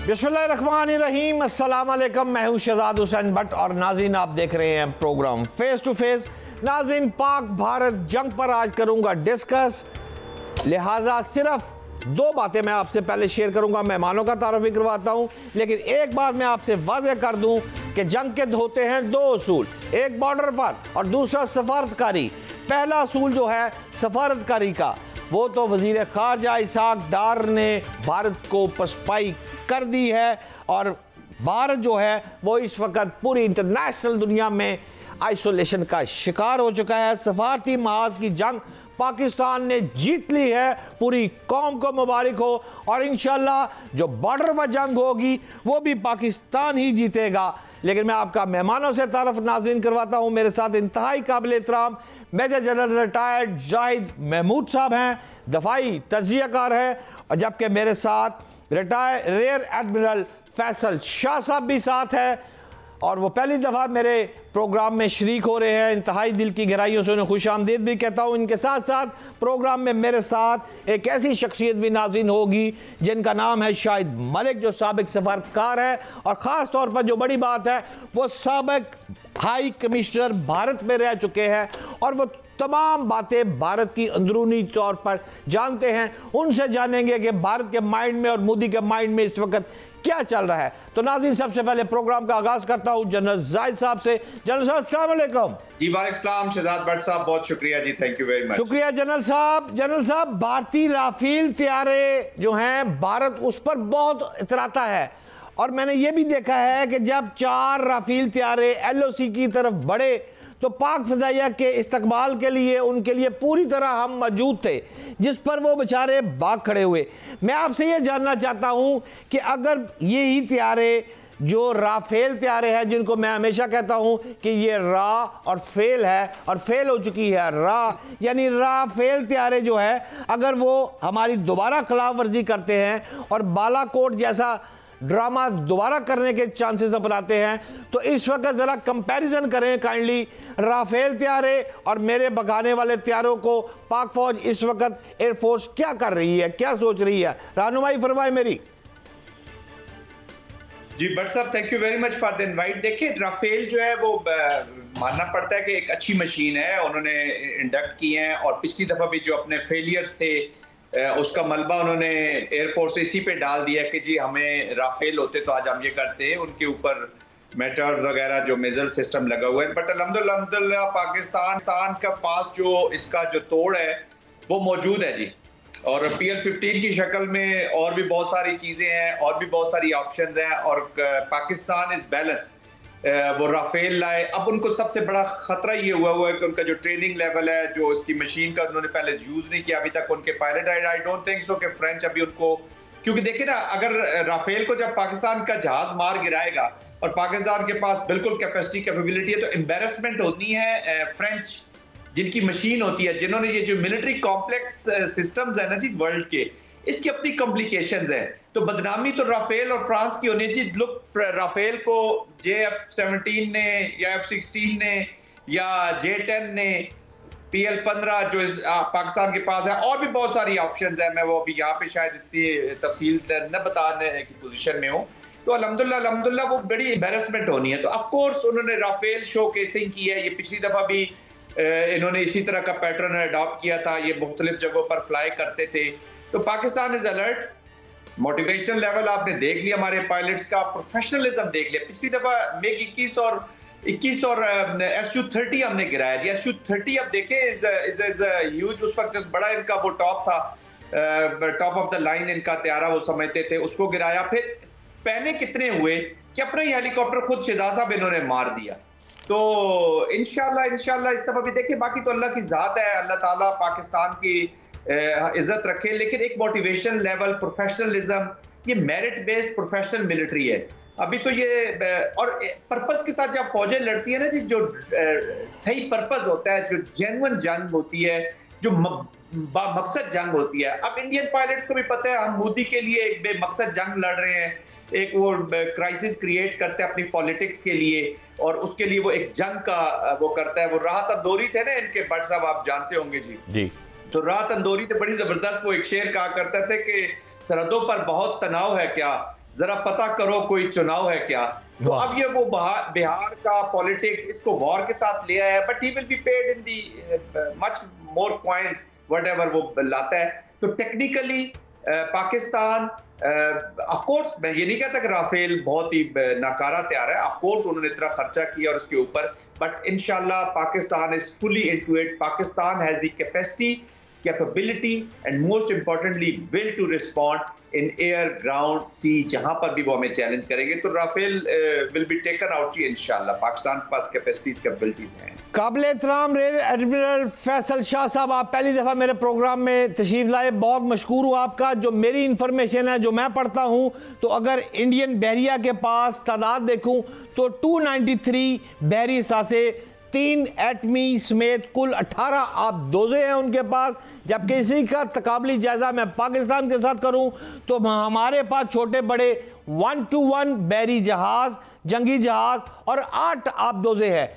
बिस्मिल्लाहिर्रहमानिर्रहीम, अस्सलाम वालेकुम। मैं हूं शहजाद हुसैन भट्ट और नाज़रीन आप देख रहे हैं प्रोग्राम फेस टू फेस। नाज़रीन, पाक भारत जंग पर आज करूंगा डिस्कस, लिहाजा सिर्फ दो बातें मैं आपसे पहले शेयर करूंगा। मेहमानों का तारुफ भी करवाता हूं, लेकिन एक बात मैं आपसे वाज़ेह कर दूं कि जंग के होते हैं दो असूल, एक बॉर्डर पर और दूसरा सफारतकारी। पहला असूल जो है सफारतकारी का, वो तो वज़ीर ख़ारजा इसहाक डार ने भारत को पसपाई कर दी है और भारत जो है वो इस वक्त पूरी इंटरनेशनल दुनिया में आइसोलेशन का शिकार हो चुका है। सफारती महाज की जंग पाकिस्तान ने जीत ली है, पूरी कौम को मुबारक हो। और इंशाल्लाह जो बॉर्डर पर जंग होगी वो भी पाकिस्तान ही जीतेगा। लेकिन मैं आपका मेहमानों से तारुफ नाज़रीन करवाता हूँ। मेरे साथ इंतहाई काबिल एहतराम major general retired Zahid Mahmood Sahab हैं, दफाई तज्जियाकार हैं, और जबकि मेरे साथ retired rear admiral Faisal Shah Sahab भी साथ है और वो पहली दफ़ा मेरे प्रोग्राम में शरीक हो रहे हैं। इंतहाई दिल की गहराइयों से उन्हें खुश आमदीद भी कहता हूँ। इनके साथ साथ प्रोग्राम में मेरे साथ एक ऐसी शख्सियत भी नाज़रीन होगी जिनका नाम है शाहिद मलिक, जो साबिक सफारतकार है और ख़ास तौर पर जो बड़ी बात है वो साबिक हाई कमिश्नर भारत में रह चुके हैं और वो तमाम बातें भारत की अंदरूनी तौर पर जानते हैं। उनसे जानेंगे कि भारत के माइंड में और मोदी के माइंड में इस वक्त क्या चल रहा है। तो नाज़रीन, सबसे पहले प्रोग्राम का आगाज करता हूं जनरल जाहिद साहब से। जनरल साहब अस्सलाम वालेकुम। जी वालेकुम सलाम शहजाद भट्ट साहब, बहुत शुक्रिया जी, थैंक यू वेरी मच। शुक्रिया जनरल साहब। जनरल साहब, भारतीय राफेल तैयारे जो हैं भारत उस पर बहुत इतराता है और मैंने ये भी देखा है कि जब 4 राफेल तैयारे LOC की तरफ बढ़े तो पाक फ़िज़ाइया के इस्तकबाल के लिए उनके लिए पूरी तरह हम मौजूद थे, जिस पर वो बेचारे भाग खड़े हुए। मैं आपसे ये जानना चाहता हूँ कि अगर यही तैयारे जो राफेल तैयारे हैं, जिनको मैं हमेशा कहता हूँ कि ये रा और फेल है और फेल हो चुकी है रा, यानी राफेल तैयारे जो है अगर वो हमारी दोबारा खिलाफ वर्जी करते हैं और बालाकोट जैसा ड्रामा दोबारा करने के चांसेस अपनाते हैं, तो इस वक्त ज़रा कंपैरिजन करें काइंडली राफेल तैयारे और मेरे भगाने वाले तैयारों को। पाक फौज इस वक्त एयरफोर्स क्या कर रही है, क्या सोच रही है, रहनुमाई फरमाए मेरी। जी भट्ट साहब, thank you very much for the invite. देखिए, राफेल जो है वो मानना पड़ता है कि एक अच्छी मशीन है, उन्होंने इंडक्ट की है और पिछली दफ़ा भी जो अपने फेलियर्स थे उसका मलबा उन्होंने एयरफोर्स इसी पे डाल दिया कि जी हमें राफेल होते तो आज हम ये करते। उनके ऊपर मेटल वगैरह जो मेजल सिस्टम लगा हुआ है, बट अल्हम्दुलिल्लाह पाकिस्तान का पास जो इसका जो तोड़ है वो मौजूद है जी। और PL-15 की शक्ल में और भी बहुत सारी चीज़ें हैं और भी बहुत सारी ऑप्शंस हैं और पाकिस्तान इज बैलेंस। वो राफेल लाए, अब उनको सबसे बड़ा खतरा ये हुआ है कि उनका जो ट्रेनिंग लेवल है, जो इसकी मशीन का उन्होंने पहले यूज नहीं किया अभी तक उनके pilot. I don't think so कि फ्रेंच अभी उनको, क्योंकि देखिए ना, अगर राफेल को जब पाकिस्तान का जहाज मार गिराएगा और पाकिस्तान के पास बिल्कुल कैपेसिटी कैपेबिलिटी है, तो एम्बेरसमेंट होनी है फ्रेंच जिनकी मशीन होती है, जिन्होंने ये जो मिलिट्री कॉम्प्लेक्स सिस्टम्स है ना जी वर्ल्ड के, इसकी अपनी कॉम्प्लिकेशंस है। तो बदनामी तो राफेल और फ्रांस की होनी चाहिए। लुक, राफेल को JF-17 ने या F-16 ने या J-10 ने, PL-15 जो पाकिस्तान के पास है, और भी बहुत सारी ऑप्शंस है। मैं वो अभी यहाँ पे शायद इतनी तफसील न बताने की पोजीशन में हूँ। तो अल्हम्दुलिल्लाह वो बड़ी एम्बेरसमेंट होनी है। तो ऑफ कोर्स उन्होंने राफेल शो केसिंग की है। ये पिछली दफ़ा भी इन्होंने इसी तरह का पैटर्न अडॉप्ट किया था, ये मुख्तलिफ जगहों पर फ्लाई करते थे। तो Pakistan is alert. Motivational level आपने देख लिया, हमारे पायलट्स का प्रोफेशनलिज्म देख लिया। पिछली दफा MiG 21 और Su-30 हमने गिराया जी। Su-30 अब देखें इज ह्यूज, उस वक्त बड़ा इनका वो टॉप था, टॉप ऑफ द लाइन इनका तैयारा वो समझते थे, उसको गिराया। फिर पहले कितने हुए कि अपना ही हेलीकॉप्टर खुद शहजाद साहब इन्होंने मार दिया। तो इंशाल्लाह इस दफा भी देखिए, बाकी तो अल्लाह की ज़ात है, अल्लाह ताला पाकिस्तान की इज्जत रखे। लेकिन एक मोटिवेशन लेवल, प्रोफेशनलिज्म, ये मेरिट बेस्ड प्रोफेशनल मिलिट्री है अभी तो ये। और पर्पस के साथ जब फौजें लड़ती है ना जी, जो सही पर्पस होता है, जो जेन्युइन जंग होती है, जो मकसद जंग होती है। अब इंडियन पायलट्स को भी पता है हम मोदी के लिए एक बेमकसद जंग लड़ रहे हैं, एक वो क्राइसिस क्रिएट करते हैं अपनी पॉलिटिक्स के लिए, और उसके लिए वो एक जंग का वो करता है। वो राहत अंदोरी थे ना इनके, भट्ट साहब आप जानते होंगे जी। तो राहत अंदोरी ने बड़ी जबरदस्त वो एक शेर कहा करते थे कि सरहदों पर बहुत तनाव है क्या, जरा पता करो कोई चुनाव है क्या। तो अब ये वो बिहार का पॉलिटिक्स इसको वॉर के साथ ले आया है, but he will be paid in the much more points whatever वो लाता है। तो टेक्निकली पाकिस्तान ऑफ कोर्स, मैं ये नहीं कहता कि राफेल बहुत ही नाकारा तैयार है, ऑफ कोर्स उन्होंने इतना खर्चा किया और उसके ऊपर, बट इंशाल्लाह Pakistan is fully into it. Pakistan has the capacity, capability and most importantly will to respond in air, ground, sea, जहां पर भी वो हमें चैलेंज करेंगे। तो Rafale will be taken out जी इंशाल्लाह। पाकिस्तान के पास कैपेसिटीज, कैपेबिलिटीज हैं। काबिल एहतराम रेयर एडमिरल फैसल शाह साहब, आप पहली दफ़ा मेरे प्रोग्राम में तशरीफ़ लाए, बहुत मशकूर हूँ आपका। जो मेरी इंफॉर्मेशन है, जो मैं पढ़ता हूँ, तो अगर इंडियन बहरिया के पास तादाद देखूँ तो 293 बहरी सासे, 3 एटमी समेत कुल 18 आबदोज़े हैं उनके पास। जबकि इसी का तकाबली जायज़ा मैं पाकिस्तान के साथ करूं तो हमारे पास छोटे बड़े 1-to-1 बहरी जहाज़, जंगी जहाज़ और 8 आबदोज़े हैं।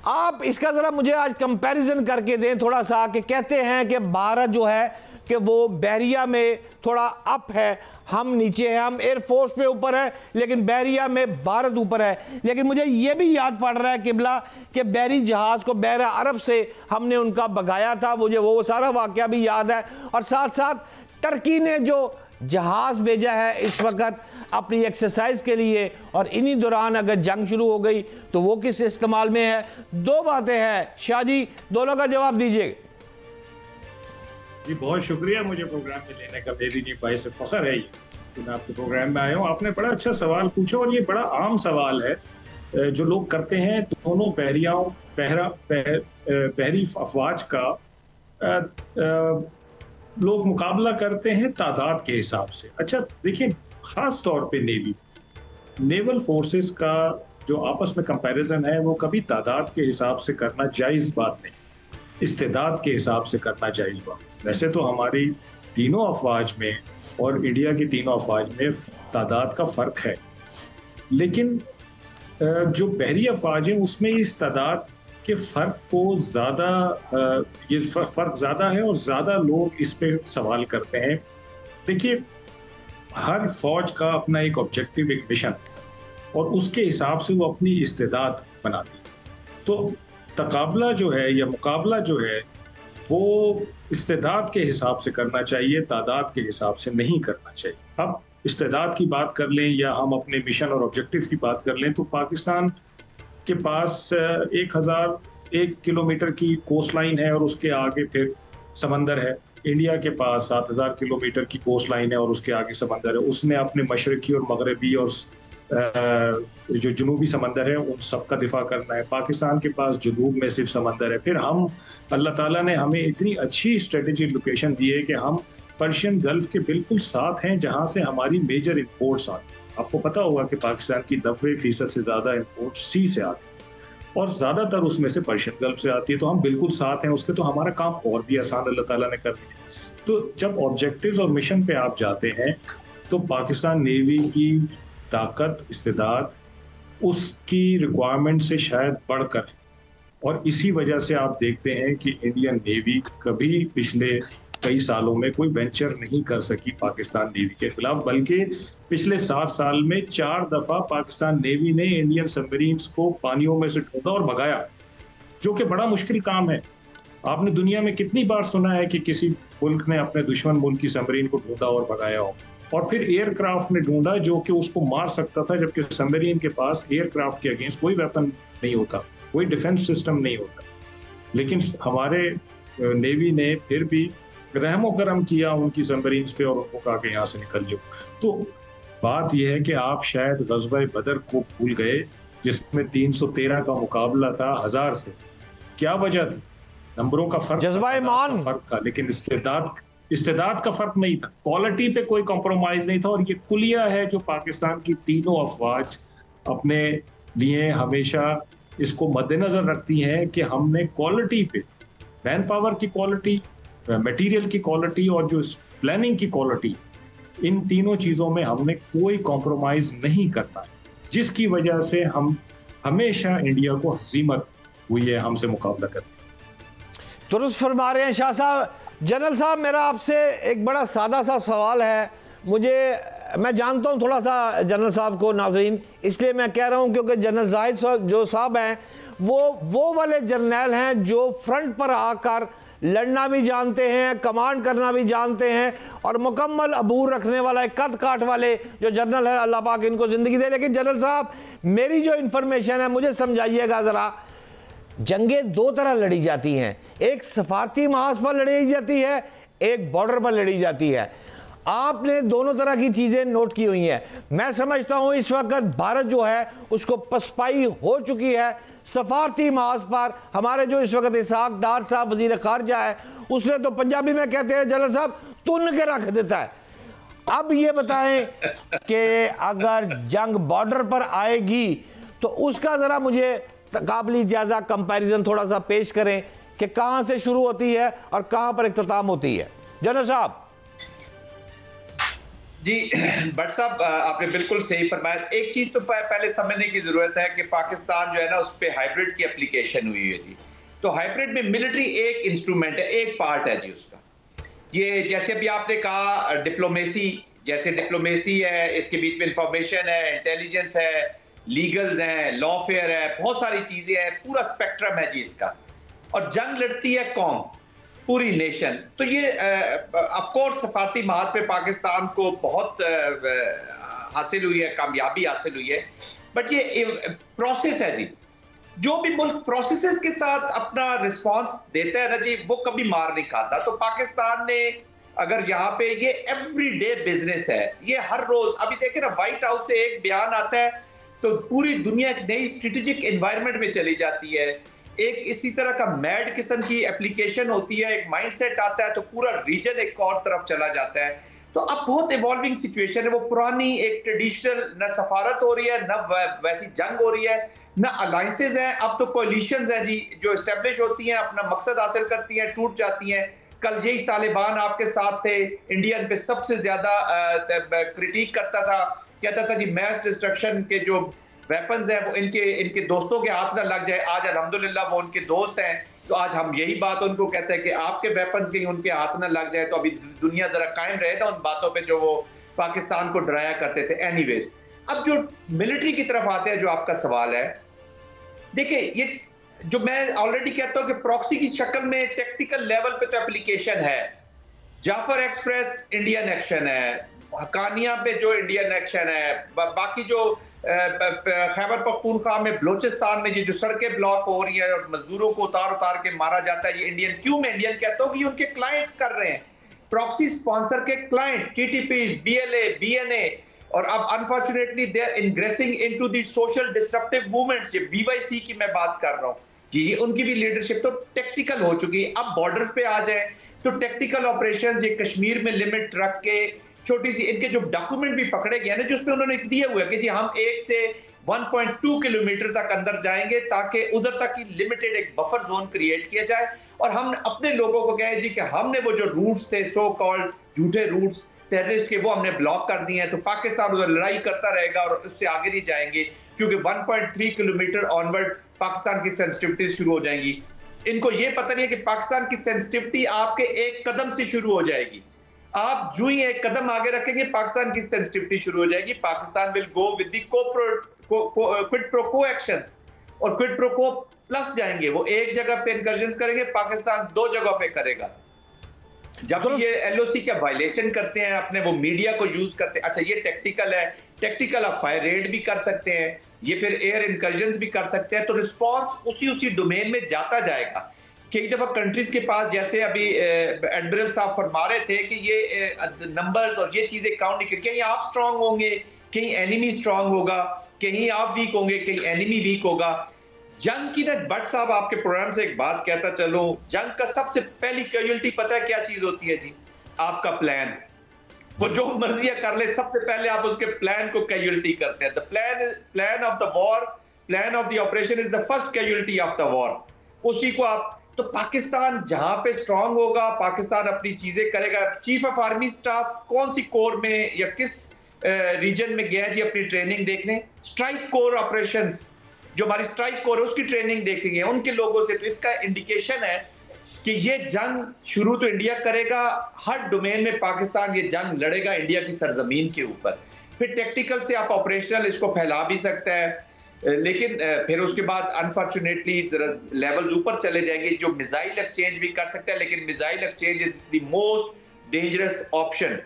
आप इसका ज़रा मुझे आज कंपैरिजन करके दें थोड़ा सा, कि कहते हैं कि भारत जो है कि वो बहरिया में थोड़ा अप है, हम नीचे हैं, हम एयरफोर्स पे ऊपर है, लेकिन बहरिया में भारत ऊपर है। लेकिन मुझे ये भी याद पड़ रहा है किबला कि बहरी जहाज़ को बहरा अरब से हमने उनका भगाया था, मुझे वो सारा वाक़या भी याद है। और साथ साथ टर्की ने जो जहाज़ भेजा है इस वक्त अपनी एक्सरसाइज के लिए, और इन्हीं दौरान अगर जंग शुरू हो गई तो वो किस इस्तेमाल में है। दो बातें हैं, शाह जी दोनों का जवाब दीजिए। जी बहुत शुक्रिया मुझे प्रोग्राम में लेने का, मेरी नहीं बाई से फ़ख्र है ये कि मैं आपके प्रोग्राम में आया हूँ। आपने बड़ा अच्छा सवाल पूछा और ये बड़ा आम सवाल है जो लोग करते हैं। दोनों बहरी अफवाज का लोग मुकाबला करते हैं तादाद के हिसाब से। अच्छा देखिए, ख़ास तौर पे नेवल फोर्सेस का जो आपस में कंपैरिजन है वो कभी तादाद के हिसाब से करना जायज़ बात नहीं, इस्तेदाद के हिसाब से करना जायज़ बात। वैसे तो हमारी तीनों अफवाज में और इंडिया की तीनों अफवाज में तादाद का फ़र्क है, लेकिन जो बहरी अफवाज है उसमें इस तादाद के फ़र्क को ज़्यादा ये फ़र्क ज़्यादा है और ज़्यादा लोग इस पे सवाल करते हैं। देखिए, हर फौज का अपना एक ऑब्जेक्टिव, एक मिशन, और उसके हिसाब से वो अपनी इस्तेदाद बनाती है। तो तकाबला जो है या मुकाबला जो है वो इस्तेदाद के हिसाब से करना चाहिए, तादाद के हिसाब से नहीं करना चाहिए। अब इस्तेदाद की बात कर लें या हम अपने मिशन और ऑब्जेक्टिव की बात कर लें तो पाकिस्तान के पास 1001 किलोमीटर की कोस्ट लाइन है और उसके आगे फिर समंदर है। इंडिया के पास 7000 किलोमीटर की कोस्ट लाइन है और उसके आगे समंदर है। उसने अपने मशरकी और मगरबी और जो जनूबी समंदर है उन सब का दिफा करना है। पाकिस्तान के पास जनूब में सिर्फ समंदर है। फिर हम, अल्लाह ताला ने हमें इतनी अच्छी स्ट्रेटेजिक लोकेशन दी है कि हम पर्शियन गल्फ के बिल्कुल साथ हैं, जहां से हमारी मेजर इंपोर्ट्स आती हैं। आपको पता होगा कि पाकिस्तान की 90% से ज़्यादा इंपोर्ट सी से आती है और ज़्यादातर उसमें से पर्शियन गल्फ से आती है। तो हम बिल्कुल साथ हैं उसके, तो हमारा काम और भी आसान अल्लाह ताला ने कर दिया। तो जब ऑब्जेक्टिव्स और मिशन पे आप जाते हैं तो पाकिस्तान नेवी की ताकत, इस्तेदाद उसकी रिक्वायरमेंट से शायद बढ़कर, और इसी वजह से आप देखते हैं कि इंडियन नेवी कभी पिछले कई सालों में कोई वेंचर नहीं कर सकी पाकिस्तान नेवी के खिलाफ, बल्कि पिछले 7 साल में 4 दफ़ा पाकिस्तान नेवी ने इंडियन सबमरीन्स को पानियों में से ढूंढा और भगाया, जो कि बड़ा मुश्किल काम है। आपने दुनिया में कितनी बार सुना है कि किसी मुल्क ने अपने दुश्मन मुल्क की सबमरीन को ढूंढा और भगाया हो, और फिर एयरक्राफ्ट ने ढूंढा जो कि उसको मार सकता था, जबकि सबमरीन के पास एयरक्राफ्ट के अगेंस्ट कोई वेपन नहीं होता, कोई डिफेंस सिस्टम नहीं होता। लेकिन हमारे नेवी ने फिर भी रहमो करम किया उनकी सबमरीन्स पे और उनको कहा कि यहाँ से निकल जाओ। तो बात यह है कि आप शायद ग़ज़वा बदर को भूल गए, जिसमें 313 का मुकाबला था 1000 से। क्या वजह थी? नंबरों का फर्क था, लेकिन इस्तेदाद का फर्क नहीं था, क्वालिटी पे कोई कॉम्प्रोमाइज नहीं था। और ये कुलिया है जो पाकिस्तान की तीनों अफवाज अपने लिए हमेशा इसको मद्देनजर रखती हैं कि हमने क्वालिटी पे, मैन पावर की क्वालिटी, मटेरियल की क्वालिटी और जो प्लानिंग की क्वालिटी, इन तीनों चीज़ों में हमने कोई कॉम्प्रोमाइज नहीं करना, जिसकी वजह से हम हमेशा इंडिया को हज़ीमत हुई है हमसे मुकाबला करने। दुरुस्त फरमा रहे हैं शाह साहब। जनरल साहब, मेरा आपसे एक बड़ा सादा सा सवाल है। मुझे मैं जानता हूं थोड़ा सा जनरल साहब को नाज़रीन, इसलिए मैं कह रहा हूं क्योंकि जनरल जाहिद जो साहब हैं वो वाले जर्नैल हैं जो फ्रंट पर आकर लड़ना भी जानते हैं, कमांड करना भी जानते हैं, और मुकम्मल अबूर रखने वाला एक कद काट वाले जो जनरल है, अल्लाह पाक इनको ज़िंदगी दे। लेकिन जनरल साहब, मेरी जो इन्फॉर्मेशन है मुझे समझाइएगा ज़रा। जंगें दो तरह लड़ी जाती हैं, एक सफारती महाज पर लड़ी जाती है, एक बॉर्डर पर लड़ी जाती है। आपने दोनों तरह की चीज़ें नोट की हुई हैं। मैं समझता हूं इस वक्त भारत जो है उसको पसपाई हो चुकी है सफारती महाज पर। हमारे जो इस वक्त इसहाक डार साहब वजीर खारजा है, उसने तो पंजाबी में कहते हैं जनरल साहब तुन के रख देता है। अब ये बताएं कि अगर जंग बॉर्डर पर आएगी तो उसका ज़रा मुझे काबिल जायज़ा कंपैरिजन थोड़ा सा पेश करें कि कहां से शुरू होती है और कहां पर इख्तिताम होती है। जनरल साहब। जी भट्ट साहब, आपने बिल्कुल सही फरमाया। एक चीज तो पहले समझने की जरूरत है कि पाकिस्तान जो है ना उस पर हाइब्रिड की एप्लीकेशन हुई है जी। तो हाइब्रिड में मिलिट्री एक इंस्ट्रूमेंट है, एक पार्ट है जी उसका। ये जैसे अभी आपने कहा डिप्लोमेसी, जैसे डिप्लोमेसी है, इसके बीच में इंफॉर्मेशन है, इंटेलिजेंस है, लीगल्स हैं, लॉफेयर है, बहुत सारी चीजें हैं, पूरा स्पेक्ट्रम है जी इसका। और जंग लड़ती है कौम, पूरी नेशन। तो ये ऑफ कोर्स सफारती महाज पे पाकिस्तान को बहुत हासिल हुई है, कामयाबी हासिल हुई है, बट ये प्रोसेस है जी। जो भी मुल्क प्रोसेसेस के साथ अपना रिस्पांस देता है ना जी, वो कभी मार नहीं खाता। तो पाकिस्तान ने अगर यहाँ पे ये एवरीडे बिजनेस है, ये हर रोज, अभी देखे ना व्हाइट हाउस से एक बयान आता है तो पूरी दुनिया एक नई स्ट्रेटेजिक एनवायरनमेंट में चली जाती है। एक इसी तरह का मैड किस्म की एप्लीकेशन होती है, एक माइंडसेट आता है तो पूरा रीजन एक और तरफ चला जाता है। तो अब बहुत इवॉल्विंग सिचुएशन है। वो पुरानी एक ट्रेडिशनल न सफारत हो रही है, न वैसी जंग हो रही है, न अलायंसेज हैं, अब तो कोलिशंस हैं जी जो एस्टेब्लिश होती हैं, अपना मकसद हासिल करती हैं, टूट जाती हैं। कल यही तालिबान आपके साथ थे, इंडियन पे सबसे ज्यादा क्रिटिक करता था, कहता था जी मैस डिस्ट्रक्शन के जो वेपन्स हैं वो इनके दोस्तों के हाथ ना लग जाए। आज अल्हम्दुलिल्लाह वो उनके दोस्त हैं, तो आज हम यही बात उनको कहते हैं कि आपके वेपन्स कहीं उनके हाथ ना लग जाए। तो अभी दुनिया जरा कायम रहे ना उन बातों पे जो वो पाकिस्तान को डराया करते थे। एनीवेज, अब जो मिलिट्री की तरफ आते हैं, जो आपका सवाल है, देखिए ये जो मैं ऑलरेडी कहता हूं कि प्रॉक्सी की शक्ल में टेक्निकल लेवल पे तो एप्लीकेशन है। जाफर एक्सप्रेस इंडियन एक्शन है, हकानिया पे जो इंडियन एक्शन है, बाकी जो खैबर पख्तूनख्वा में बलोचिस्तान में जो सड़कें ब्लॉक हो रही है और मजदूरों को उतार के मारा जाता है, ये इंडियन क्यों मैं इंडियन कहता हूँ कि उनके क्लाइंट्स कर रहे हैं, प्रॉक्सी स्पॉन्सर के क्लाइंट, टीटीपीज, बीएलए, बीएनए, और अब unfortunately they are ingressing into the social disruptive movements. ये बीवाईसी की मैं बात कर रहा हूँ जी, उनकी भी लीडरशिप तो टेक्टिकल हो चुकी है। अब बॉर्डर्स पे आ जाए तो टेक्निकल ऑपरेशंस ये कश्मीर में लिमिट रख के छोटी सी, इनके जो डॉक्यूमेंट भी पकड़े गए ना जिसमें उन्होंने दिए हुए कि जी हम 1 से 1.2 किलोमीटर तक अंदर जाएंगे ताकि उधर तक की लिमिटेड एक बफर जोन क्रिएट किया जाए, और हम अपने लोगों को कहे जी कि हमने वो जो रूट्स थे, सो कॉल्ड झूठे रूट्स टेररिस्ट के, वो हमने ब्लॉक कर दिए हैं। तो पाकिस्तान उधर लड़ाई करता रहेगा और उससे आगे नहीं जाएंगे, क्योंकि 1.3 किलोमीटर ऑनवर्ड पाकिस्तान की सेंसिटिविटी शुरू हो जाएंगी। इनको ये पता नहीं है कि पाकिस्तान की सेंसिटिविटी आपके एक कदम से शुरू हो जाएगी। आप जो ही एक कदम आगे रखेंगे पाकिस्तान की सेंसिटिविटी शुरू हो जाएगी। Pakistan will go with the quid pro को एक्शंस, और क्विड प्रो को प्लस जाएंगे। वो एक जगह पे इंकर्जन्स करेंगे, पाकिस्तान 2 जगह पे करेगा। जब ये एलओसी का वायलेशन करते हैं, अपने वो मीडिया को यूज करते हैं, अच्छा ये टेक्टिकल है, टेक्टिकल आप फायर रेड भी कर सकते हैं, ये फिर एयर इंकर्जन्स भी कर सकते हैं। तो रिस्पांस उसी डोमेन में जाता जाएगा। कई दफा कंट्रीज के पास, जैसे अभी एडमिरल साहब फरमा रहे थे कि ये नंबर्स और ये चीजें काउंट नहीं, कहीं आप स्ट्रांग होंगे, कहीं एनिमी स्ट्रांग होगा, कहीं आप वीक होंगे, कहीं एनिमी वीक होगा। जंग की ना भट्ट साहब आपके प्रोग्राम से एक बात कहता चलो, जंग का सबसे पहली कैजुअल्टी पता है क्या चीज होती है जी? आपका प्लान। वो जो मर्जी कर ले, सबसे पहले आप उसके प्लान को कैजुअल्टी करते हैं। The plan of the war, plan of the operation is the first casualty of the war. उसी को आप, तो पाकिस्तान जहां पे स्ट्रांग होगा, पाकिस्तान अपनी चीजें करेगा। चीफ ऑफ आर्मी स्टाफ कौन सी कोर में या किस रीजन में गया जी अपनी ट्रेनिंग देखने? स्ट्राइक कोर ऑपरेशंस, जो हमारी स्ट्राइक कोर है उसकी ट्रेनिंग देखेंगे उनके लोगों से। तो इसका इंडिकेशन है कि ये जंग शुरू तो इंडिया करेगा, हर डोमेन में पाकिस्तान ये जंग लड़ेगा इंडिया की सरजमीन के ऊपर। फिर टेक्टिकल से आप ऑपरेशनल इसको फैला भी सकता है, लेकिन फिर उसके बाद अनफॉर्चुनेटली लेवल्स ऊपर चले जाएंगे, जो मिसाइल एक्सचेंज भी कर सकता है, लेकिन missile exchange is the most dangerous option,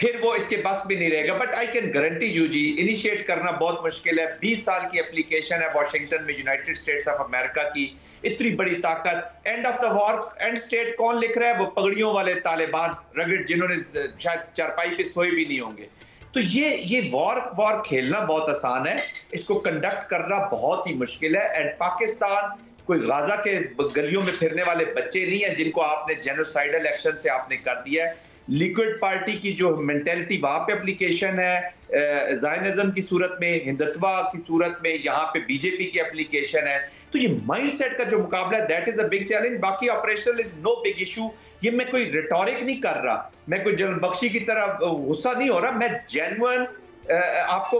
फिर वो इसके बस भी नहीं रहेगा। But I can guarantee you जी, इनिशिएट करना बहुत मुश्किल है। 20 साल की एप्लीकेशन है वॉशिंगटन में यूनाइटेड स्टेट्स ऑफ अमेरिका की, इतनी बड़ी ताकत। End of the war and state कौन लिख रहा है? वो पगड़ियों वाले तालिबान रगड़, जिन्होंने शायद चारपाई पे सोए भी नहीं होंगे। तो ये वॉर खेलना बहुत आसान है, इसको कंडक्ट करना बहुत ही मुश्किल है। एंड पाकिस्तान कोई गाजा के गलियों में फिरने वाले बच्चे नहीं है जिनको आपने जेनोसाइडल एक्शन से आपने कर दिया है। लिक्विड पार्टी की जो मेंटेलिटी वहां पे एप्लीकेशन है, ज़ायनिज़्म की सूरत में, हिंदुत्वा की सूरत में, यहाँ पे बीजेपी की एप्लीकेशन है। तो ये माइंडसेट का जो मुकाबला है, that is a big challenge. बाकी operational is no big issue. ये मैं कोई रिटोरिक नहीं कर रहा, मैं कोई जनरल बख्शी की तरह गुस्सा नहीं हो रहा, मैं जेन्युइन आपको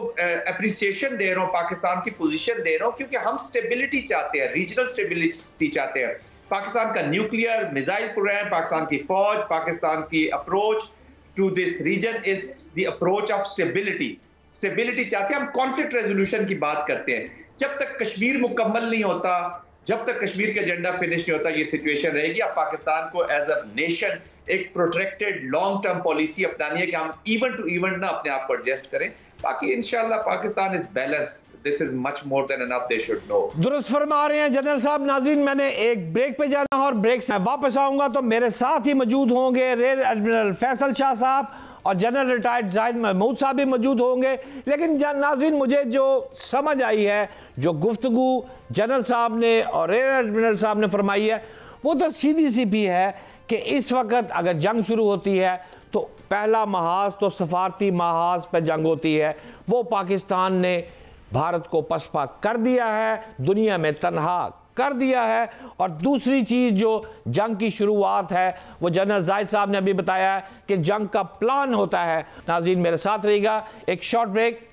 अप्रिसिएशन दे रहा हूँ, पाकिस्तान की पोजीशन दे रहा हूँ, क्योंकि हम स्टेबिलिटी चाहते हैं, रीजनल स्टेबिलिटी चाहते हैं। पाकिस्तान का न्यूक्लियर मिसाइल प्रोग्राम, पाकिस्तान की फौज, पाकिस्तान की approach to this region is the approach of stability चाहते हैं। हम कॉन्फ्लिक्ट रेजोल्यूशन की बात करते हैं। जब तक कश्मीर मुकम्मल नहीं होता, जब तक कश्मीर का एजेंडा फिनिश नहीं होता, ये सिचुएशन रहेगी। अब पाकिस्तान को एज अ नेशन एक प्रोटेक्टेड लॉन्ग टर्म पॉलिसी अपनानी है कि हम इवेंट टू इवेंट ना अपने आप को एडजस्ट करें। बाकी इंशाल्लाह Pakistan is balance, this is much more than enough, they should know. दुरुस्त फरमा रहे हैं जनरल साहब। नाज़रीन, मैंने एक ब्रेक पे जाना है और ब्रेक से वापस आऊंगा तो मेरे साथ ही मौजूद होंगे रियर एडमिरल फैसल शाह साहब और जनरल रिटायर्ड जाहिद महमूद साहब भी मौजूद होंगे। लेकिन नाज़रीन, मुझे जो समझ आई है, जो गुफ्तगू जनरल साहब ने और रियर एडमिरल साहब ने फरमाई है, वो तो सीधी सी भी है कि इस वक्त अगर जंग शुरू होती है तो पहला महाज तो सफारती महाज पर जंग होती है। वो पाकिस्तान ने भारत को पसपा कर दिया है, दुनिया में तन्हा कर दिया है। और दूसरी चीज़ जो जंग की शुरुआत है, वो जनरल जाहिद साहब ने अभी बताया है कि जंग का प्लान होता है। नाज़रीन, मेरे साथ रहिएगा, एक शॉर्ट ब्रेक।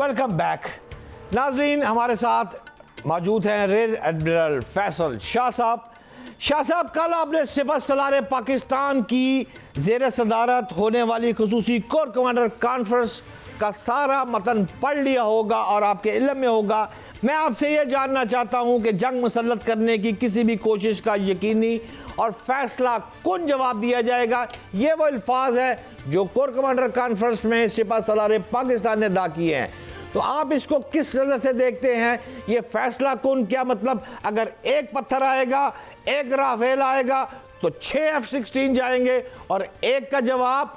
Welcome back. नाज़रीन, हमारे साथ मौजूद हैं रियर एडमिरल फैसल शाह साहब। शाह साहब, कल आपने सिपह सलारे पाकिस्तान की ज़ेर सदारत होने वाली खुसूसी कोर कमांडर कॉन्फ्रेंस का सारा मतन पढ़ लिया होगा और आपके इल्म में होगा। मैं आपसे ये जानना चाहता हूँ कि जंग मुसल्लत करने की किसी भी कोशिश का यकीनी और फैसला कौन जवाब दिया जाएगा। ये वो अल्फाज है जो कोर कमांडर कॉन्फ्रेंस में सिपह सलारे पाकिस्तान ने अदा किए हैं। तो आप इसको किस नज़र से देखते हैं? ये फैसला कौन, क्या मतलब अगर एक पत्थर आएगा, एक राफेल आएगा तो 6 F-16 जाएंगे और एक का जवाब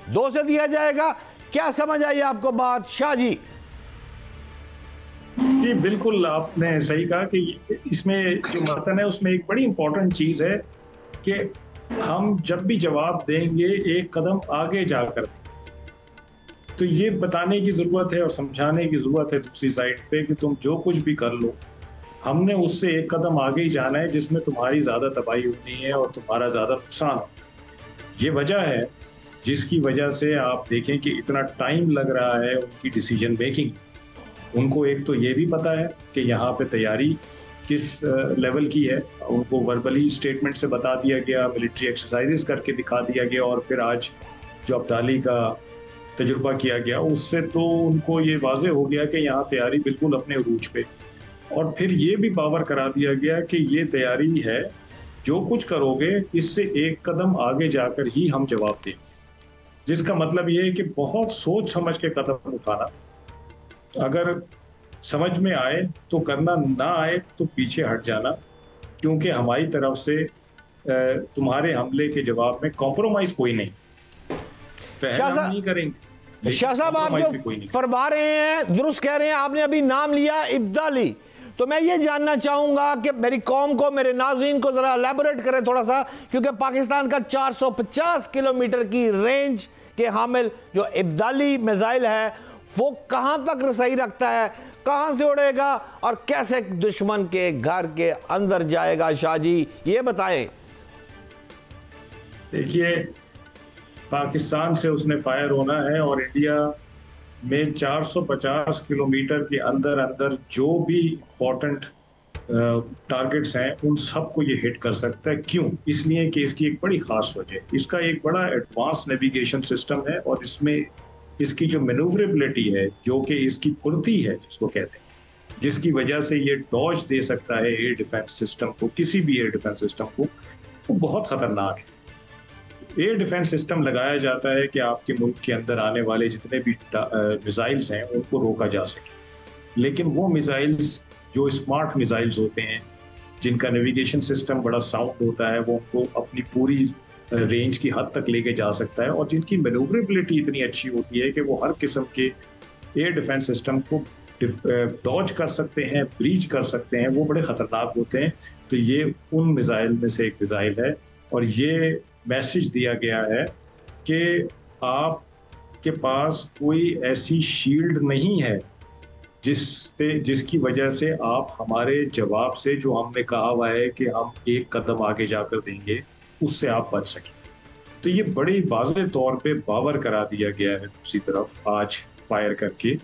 2 से दिया जाएगा? क्या समझ आई आपको बात, शाह जी? जी बिल्कुल, आपने सही कहा कि इसमें जो मतन है उसमें एक बड़ी इंपॉर्टेंट चीज़ है कि हम जब भी जवाब देंगे एक कदम आगे जाकर दें। तो ये बताने की ज़रूरत है और समझाने की ज़रूरत है दूसरी साइड पे कि तुम जो कुछ भी कर लो, हमने उससे एक कदम आगे ही जाना है जिसमें तुम्हारी ज़्यादा तबाही होनी है और तुम्हारा ज़्यादा नुकसान हो। ये वजह है जिसकी वजह से आप देखें कि इतना टाइम लग रहा है उनकी डिसीजन मेकिंग। उनको एक तो ये भी पता है कि यहाँ पे तैयारी किस लेवल की है, उनको वर्बली स्टेटमेंट से बता दिया गया, मिलिट्री एक्सरसाइजेस करके दिखा दिया गया, और फिर आज जो अब्दाली का तजुर्बा किया गया उससे तो उनको ये वाज़े हो गया कि यहाँ तैयारी बिल्कुल अपने उरूज पे। और फिर ये भी पावर करा दिया गया कि ये तैयारी है, जो कुछ करोगे इससे एक कदम आगे जाकर ही हम जवाब देंगे। जिसका मतलब ये है कि बहुत सोच समझ के कदम उठाना, अगर समझ में आए तो करना, ना आए तो पीछे हट जाना, क्योंकि हमारी तरफ से तुम्हारे हमले के जवाब में कॉम्प्रोमाइज कोई नहीं, पहला नहीं करेंगे। शाह साहब, आप जो फरमा रहे हैं दुरुस्त कह रहे हैं। आपने अभी नाम लिया इब्दाली, तो मैं ये जानना चाहूंगा कि मेरी कौम को, मेरे नाज़रीन को जरा एलैबोरेट करें थोड़ा सा, क्योंकि पाकिस्तान का 450 किलोमीटर की रेंज के हामिल जो इब्दाली मिसाइल है वो कहां तक रसाई रखता है, कहां से उड़ेगा और कैसे दुश्मन के घर के अंदर जाएगा? शाह जी, ये बताएं। देखिए, पाकिस्तान से उसने फायर होना है और इंडिया में 450 किलोमीटर के अंदर अंदर जो भी इंपॉर्टेंट टारगेट्स हैं उन सबको ये हिट कर सकता है। क्यों? इसलिए कि इसकी एक बड़ी खास वजह, इसका एक बड़ा एडवांस नेविगेशन सिस्टम है और इसमें इसकी जो मैन्यूवरेबिलिटी है, जो कि इसकी फुर्ती है जिसको कहते हैं, जिसकी वजह से ये डॉज दे सकता है एयर डिफेंस सिस्टम को, किसी भी एयर डिफेंस सिस्टम को, वो बहुत खतरनाक है। एयर डिफेंस सिस्टम लगाया जाता है कि आपके मुल्क के अंदर आने वाले जितने भी मिसाइल्स हैं उनको रोका जा सके, लेकिन वो मिसाइल्स जो स्मार्ट मिसाइल्स होते हैं, जिनका नेविगेशन सिस्टम बड़ा साउंड होता है, वो उनको अपनी पूरी रेंज की हद तक लेके जा सकता है और जिनकी मैन्यूवरेबिलिटी इतनी अच्छी होती है कि वो हर किस्म के एयर डिफेंस सिस्टम को डॉज कर सकते हैं, ब्रीच कर सकते हैं, वो बड़े ख़तरनाक होते हैं। तो ये उन मिसाइल में से एक मिसाइल है और ये मैसेज दिया गया है कि आपके पास कोई ऐसी शील्ड नहीं है जिसकी वजह से आप हमारे जवाब से, जो हमने कहा हुआ है कि हम एक कदम आगे जाकर देंगे, उससे आप बच सकें। तो ये बड़ी वाज़ेह तौर पे बावर करा दिया गया है दूसरी तरफ आज फायर करके,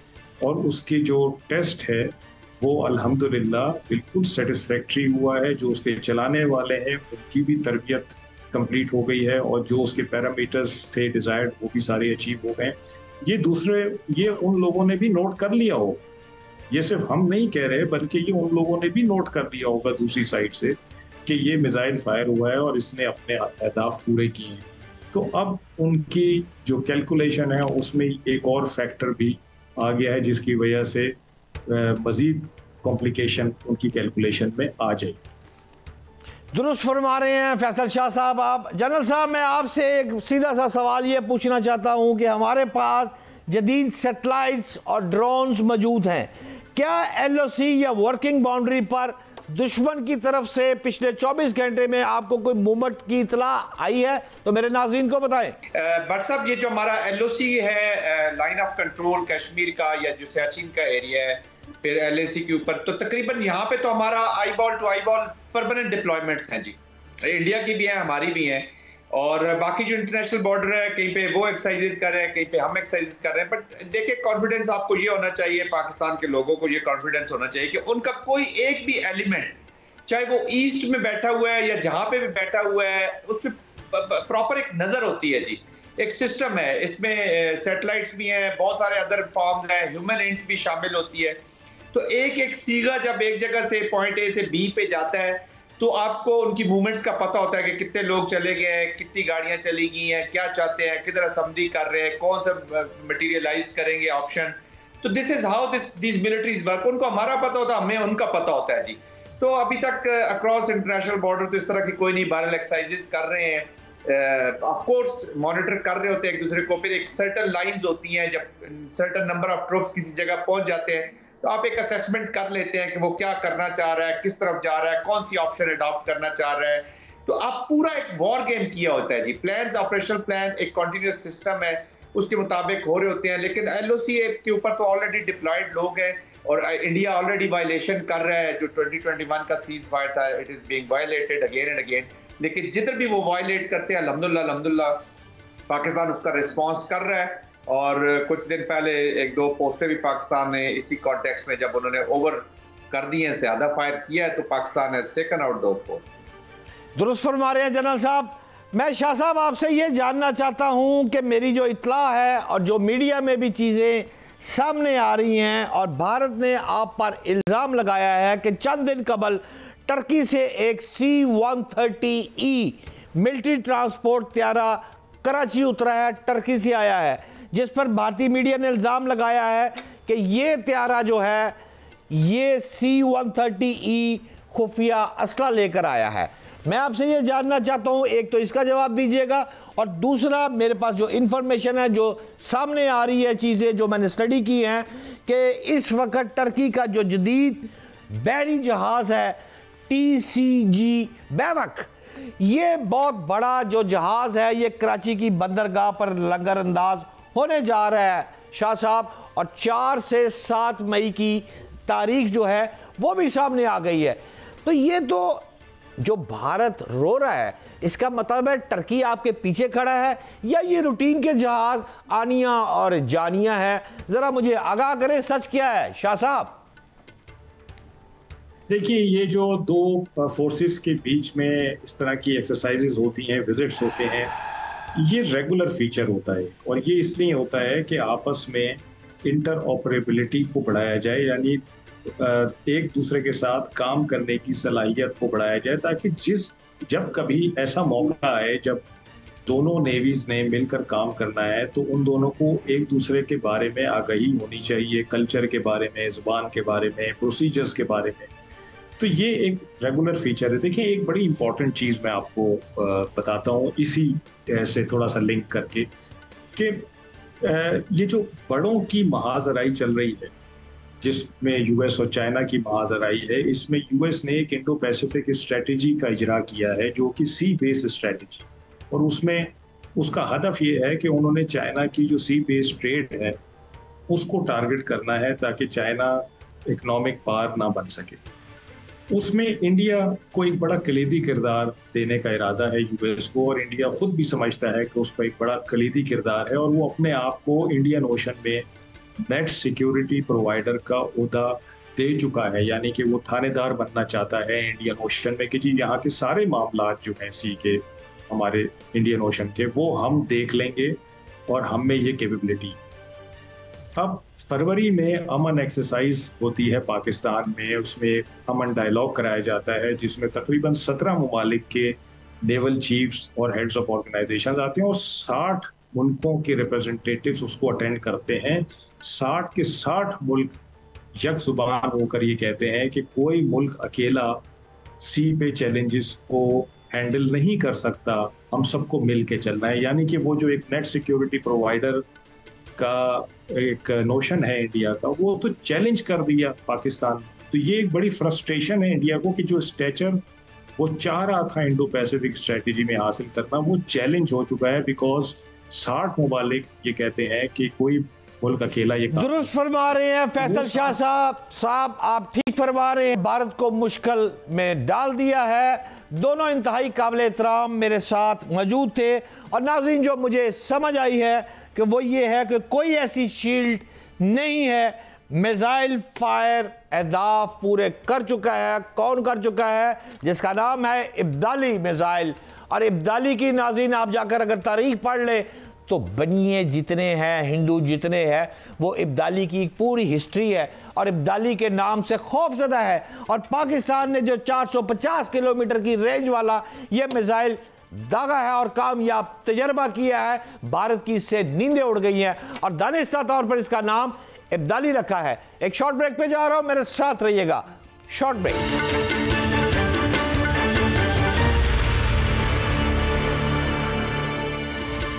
और उसकी जो टेस्ट है वो अल्हम्दुलिल्लाह बिल्कुल सेटिस्फैक्ट्री हुआ है। जो उसके चलाने वाले हैं उनकी भी तरबियत कंप्लीट हो गई है और जो उसके पैरामीटर्स थे डिज़ायर्ड वो भी सारे अचीव हो गए। ये उन लोगों ने भी नोट कर लिया हो, ये सिर्फ हम नहीं कह रहे बल्कि ये उन लोगों ने भी नोट कर लिया होगा दूसरी साइड से कि ये मिसाइल फायर हुआ है और इसने अपने अहदाफ पूरे किए हैं। तो अब उनकी जो कैलकुलेशन है उसमें एक और फैक्टर भी आ गया है जिसकी वजह से मजीद कॉम्प्लिकेशन उनकी कैलकुलेशन में आ जाए। दुरुस्त फरमा रहे हैं फैसल शाह साहब। आप जनरल साहब, मैं आपसे एक सीधा सा सवाल ये पूछना चाहता हूँ कि हमारे पास जदीद सैटेलाइट्स और ड्रोन्स मौजूद हैं, क्या LOC या वर्किंग बाउंड्री पर दुश्मन की तरफ से पिछले 24 घंटे में आपको कोई मूवमेंट की इतला आई है? तो मेरे नाज़रीन को बताएं। भट्ट साहब, ये जो हमारा LOC है, लाइन ऑफ कंट्रोल कश्मीर का या जो सियाचिन का एरिया है, फिर LAC के ऊपर, तो तकरीबन यहाँ पे तो हमारा eyeball to eyeball permanent deployments हैं जी। इंडिया की भी हैं, हमारी भी हैं, और बाकी जो इंटरनेशनल बॉर्डर है कहीं पे वो एक्सरसाइजेस कर रहे हैं, कहीं पे हम एक्सरसाइजेस कर रहे हैं। बट देखिए, कॉन्फिडेंस आपको ये होना चाहिए, पाकिस्तान के लोगों को ये कॉन्फिडेंस होना चाहिए कि उनका कोई एक भी एलिमेंट, चाहे वो ईस्ट में बैठा हुआ है या जहां पे भी बैठा हुआ है, उस पर प्रॉपर एक नजर होती है जी। एक सिस्टम है, इसमें सैटेलाइट्स भी हैं, बहुत सारे अदर फॉर्म्स हैं, ह्यूमन इंट भी शामिल होती है। तो एक एक सीगा जब एक जगह से पॉइंट A से B पे जाता है तो आपको उनकी मूवमेंट्स का पता होता है कि कितने लोग चले गए हैं, कितनी गाड़ियां चली गई हैं, क्या चाहते हैं, किधर असेंबली कर रहे हैं, कौन सा मटेरियलाइज करेंगे ऑप्शन। तो this is how this militaries work. उनको हमारा पता होता है, हमें उनका पता होता है जी। तो अभी तक अक्रॉस इंटरनेशनल बॉर्डर तो इस तरह की कोई नहीं, वायरल एक्सरसाइजेस कर रहे हैं, ऑफ कोर्स मॉनिटर कर रहे होते हैं एक दूसरे को। फिर एक सर्टेन लाइंस होती हैं, जब सर्टेन नंबर ऑफ ट्रूप्स किसी जगह पहुंच जाते हैं तो आप एक असेसमेंट कर लेते हैं कि वो क्या करना चाह रहा है, किस तरफ जा रहा है, कौन सी ऑप्शन अडॉप्ट करना चाह रहा है। तो आप पूरा एक वॉर गेम किया होता है जी। प्लान्स, ऑपरेशनल प्लान, एक कंटिन्यूअस सिस्टम है, उसके मुताबिक हो रहे होते हैं। लेकिन LOC के ऊपर तो ऑलरेडी डिप्लॉयड लोग हैं और इंडिया ऑलरेडी वायलेशन कर रहा है। जो 2021 का सीज फायर था, it is being violated again and again. लेकिन जिधर भी वो वायलेट करते हैं, अल्हम्दुलिल्लाह पाकिस्तान उसका रिस्पॉन्स कर रहा है। और कुछ दिन पहले एक दो पोस्टें भी पाकिस्तान ने इसी कॉन्टेक्स्ट में, जब उन्होंने ओवर कर दिए हैं, ज्यादा फायर किया है, तो पाकिस्तान हैज टेकन आउट दो पोस्ट। दुरुस्त फरमा रहे हैं जनरल साहब। मैं शाह साहब आपसे ये जानना चाहता हूँ कि मेरी जो इत्तला है और जो मीडिया में भी चीज़ें सामने आ रही हैं, और भारत ने आप पर इल्ज़ाम लगाया है कि चंद दिन कबल टर्की से एक C-130E मिलिट्री ट्रांसपोर्ट त्यारा कराची उतरा है, टर्की से आया है, जिस पर भारतीय मीडिया ने इल्ज़ाम लगाया है कि ये त्यारा जो है ये C-130E खुफिया असला लेकर आया है। मैं आपसे ये जानना चाहता हूँ, एक तो इसका जवाब दीजिएगा, और दूसरा मेरे पास जो इन्फॉर्मेशन है, जो सामने आ रही है, चीज़ें जो मैंने स्टडी की हैं, कि इस वक्त टर्की का जो जदीद बहरी जहाज़ है TCG बैवक, ये बहुत बड़ा जो जहाज़ है, ये कराची की बंदरगाह पर लंगर अंदाज होने जा रहा है शाह साहब। और 4 से 7 मई की तारीख जो है वो भी सामने आ गई है। तो ये तो जो भारत रो रहा है, इसका मतलब है टर्की आपके पीछे खड़ा है या ये रूटीन के जहाज आनिया और जानिया है? जरा मुझे आगाह करें, सच क्या है शाह साहब? देखिए, ये जो दो फोर्सेस के बीच में इस तरह की एक्सरसाइजेज होती हैं, विजिट्स होते हैं, ये रेगुलर फीचर होता है और ये इसलिए होता है कि आपस में इंटर ऑपरेबिलिटी को बढ़ाया जाए, यानी एक दूसरे के साथ काम करने की सलाहियत को बढ़ाया जाए, ताकि जब कभी ऐसा मौका आए जब दोनों नेवीज ने मिलकर काम करना है तो उन दोनों को एक दूसरे के बारे में आगाही होनी चाहिए, कल्चर के बारे में, जुबान के बारे में, प्रोसीजर्स के बारे में। तो ये एक रेगुलर फीचर है। देखिए, एक बड़ी इंपॉर्टेंट चीज़ मैं आपको बताता हूँ इसी से थोड़ा सा लिंक करके कि ये जो बड़ों की महाजराई चल रही है, जिसमें यूएस और चाइना की महाजराई है, इसमें यूएस ने एक इंडो पैसिफिक स्ट्रेटेजी का इजरा किया है जो कि सी बेस्ड स्ट्रेटेजी, और उसमें उसका हदफ ये है कि उन्होंने चाइना की जो सी बेस्ड ट्रेड है उसको टारगेट करना है ताकि चाइना इकोनॉमिक पावर ना बन सके। उसमें इंडिया को एक बड़ा कलीदी किरदार देने का इरादा है यूएस को, और इंडिया खुद भी समझता है कि उसका एक बड़ा कलीदी किरदार है और वो अपने आप को इंडियन ओशन में नेट सिक्योरिटी प्रोवाइडर का ओहदा दे चुका है, यानी कि वो थानेदार बनना चाहता है इंडियन ओशन में कि जी यहाँ के सारे मामला जो हैं सी के, हमारे इंडियन ओशन के, वो हम देख लेंगे और हम में ये कैपेबिलिटी। अब फरवरी में अमन एक्सरसाइज होती है पाकिस्तान में, उसमें अमन डायलॉग कराया जाता है जिसमें तकरीबन 17 ममालिक के नेवल चीफ्स और हेड्स ऑफ ऑर्गेनाइजेशन आते हैं और 60 मुल्कों के रिप्रेजेंटेटिव्स उसको अटेंड करते हैं। 60 के 60 मुल्क यक जुबान होकर ये कहते हैं कि कोई मुल्क अकेला सी पे चैलेंजेस को हैंडल नहीं कर सकता, हम सबको मिल के चलना है। यानी कि वो जो एक नेट सिक्योरिटी प्रोवाइडर का एक नोशन है इंडिया का, वो तो चैलेंज कर दिया पाकिस्तान। तो ये एक बड़ी फ्रस्ट्रेशन है इंडिया को कि जो स्टेचर वो चाह रहा था इंडो पैसिफिक स्ट्रेटेजी में हासिल करना, वो चैलेंज हो चुका है, बिकॉज 60 मुमालिक ये कहते हैं कि कोई मुल्क अकेला ये दुरुस्त फरमा रहे हैं फैसल शाह साहब, आप ठीक फरमा रहे हैं। भारत को मुश्किल में डाल दिया है। दोनों इंतहाई काबिल एहतराम मेरे साथ मौजूद थे, और नाज़रीन जो मुझे समझ आई है कि वो ये है कि कोई ऐसी शील्ड नहीं है। मिसाइल फायर अहदाफ पूरे कर चुका है। कौन कर चुका है? जिसका नाम है इब्दाली मिसाइल। और इब्दाली की नाज़रीन आप जाकर अगर तारीख पढ़ ले तो बनिए जितने हैं, हिंदू जितने हैं, वो इब्दाली की पूरी हिस्ट्री है और इब्दाली के नाम से खौफजदा है। और पाकिस्तान ने जो 450 किलोमीटर की रेंज वाला ये मिसाइल दागा है और कामयाब तजर्बा किया है, भारत की इससे नींदें उड़ गई हैं और दानिस्ता तौर पर इसका नाम इब्दाली रखा है। एक शॉर्ट ब्रेक पे जा रहा हूं, मेरे साथ रहिएगा। Short break.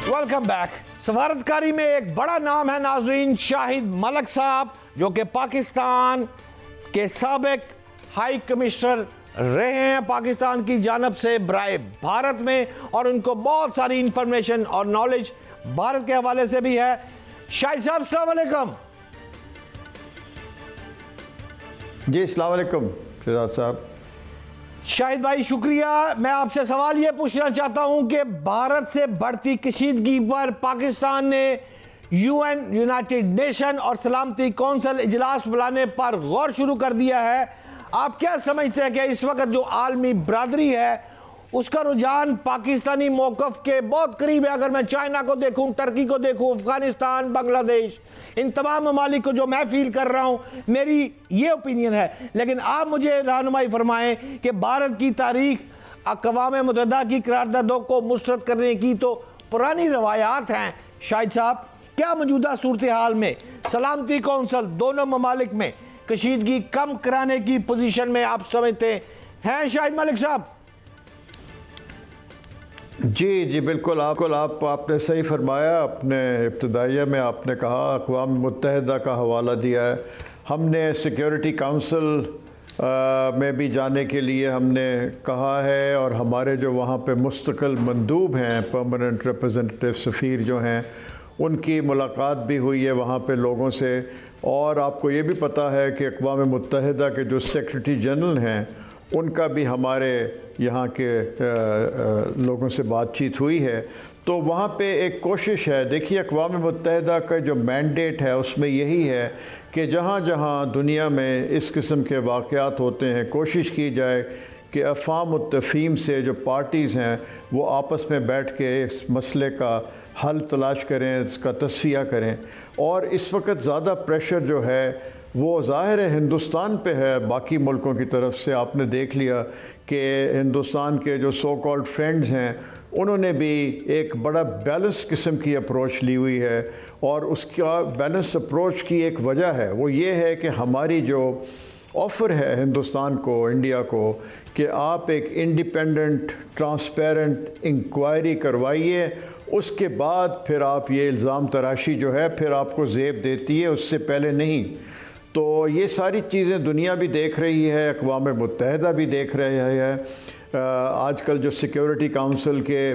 Welcome back. सफारतकारी में एक बड़ा नाम है नाजरीन, शाहिद मलिक साहब, जो कि पाकिस्तान के साबिक हाई कमिश्नर रहे हैं पाकिस्तान की जानब से बराए भारत में, और उनको बहुत सारी इंफॉर्मेशन और नॉलेज भारत के हवाले से भी है। शाहिद साहब अस्सलाम वालेकुम। जी अस्सलाम वालेकुम शहजाद साहब। शाहिद भाई शुक्रिया। मैं आपसे सवाल ये पूछना चाहता हूं कि भारत से बढ़ती कशीदगी पर पाकिस्तान ने यूएन यूनाइटेड नेशन और सलामती कौंसिल इजलास बुलाने पर गौर शुरू कर दिया है। आप क्या समझते हैं कि इस वक्त जो आलमी बरादरी है उसका रुझान पाकिस्तानी मौक़िफ़ के बहुत करीब है? अगर मैं चाइना को देखूं, टर्की को देखूं, अफगानिस्तान, बांग्लादेश, इन तमाम ममालिक को जो मैं फील कर रहा हूं, मेरी ये ओपिनियन है। लेकिन आप मुझे रहनुमाई फरमाएं कि भारत की तारीख अक़वाम मुत्तहिदा की करारदादों को मुस्तरद करने की तो पुरानी रवायात हैं। शाहिद साहब, क्या मौजूदा सूरत हाल में सलामती कौंसिल दोनों ममालिक में कशीदगी कम कराने की पोजीशन में आप समझते हैं शाहिद मलिक साहब? जी बिल्कुल, आपने सही फरमाया। अपने इब्तिदाइया में आपने कहा अक़वाम मुत्तहिदा का हवाला दिया है। हमने सिक्योरिटी काउंसिल में भी जाने के लिए हमने कहा है, और हमारे जो वहाँ पे मुस्तकिल मंदूब हैं, परमानेंट रिप्रेजेंटेटिव सफ़ीर जो हैं, उनकी मुलाकात भी हुई है वहाँ पे लोगों से। और आपको ये भी पता है कि अक़वाम मुत्तहिदा के जो सेक्रेटरी जनरल हैं उनका भी हमारे यहाँ के लोगों से बातचीत हुई है। तो वहाँ पे एक कोशिश है, देखिए अक़वाम मुत्तहिदा का जो मैंडेट है उसमें यही है कि जहाँ जहाँ दुनिया में इस किस्म के वाक़यात होते हैं, कोशिश की जाए कि अफ़ाम तफ़हीम से जो पार्टीज़ हैं वो आपस में बैठ के इस मसले का हल तलाश करें, इसका तस्फिया करें। और इस वक्त ज़्यादा प्रेशर जो है वो ज़ाहिर है हिंदुस्तान पे है, बाकी मुल्कों की तरफ से। आपने देख लिया कि हिंदुस्तान के जो सो कॉल्ड फ्रेंड्स हैं उन्होंने भी एक बड़ा बैलेंस किस्म की अप्रोच ली हुई है, और उसका बैलेंस अप्रोच की एक वजह है, वो ये है कि हमारी जो ऑफ़र है हिंदुस्तान को, इंडिया को, कि आप एक इंडिपेंडेंट ट्रांसपेरेंट इंक्वायरी करवाइए, उसके बाद फिर आप ये इल्ज़ाम तराशी जो है फिर आपको ज़ेब देती है, उससे पहले नहीं। तो ये सारी चीज़ें दुनिया भी देख रही है, अक़वाम मुत्तहिदा भी देख रहे हैं। आजकल जो सिक्योरिटी काउंसिल के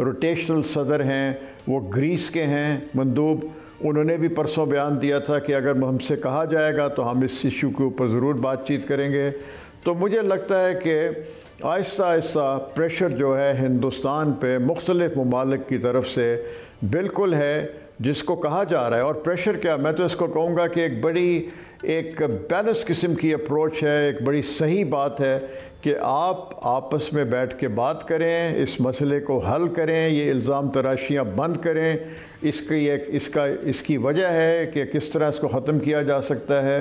रोटेशनल सदर हैं वो ग्रीस के हैं मंदूब, उन्होंने भी परसों बयान दिया था कि अगर हमसे कहा जाएगा तो हम इस इशू के ऊपर ज़रूर बातचीत करेंगे। तो मुझे लगता है कि आहिस्ता आहिस्ता प्रेशर जो है हिंदुस्तान पे मुख्तलिफ़ ममालिक की तरफ से बिल्कुल है, जिसको कहा जा रहा है। और प्रेशर क्या, मैं तो इसको कहूँगा कि एक बैलेंस किस्म की अप्रोच है, एक बड़ी सही बात है कि आप आपस में बैठ के बात करें, इस मसले को हल करें, ये इल्ज़ाम तराशियाँ बंद करें। इसकी वजह है कि किस तरह इसको ख़त्म किया जा सकता है।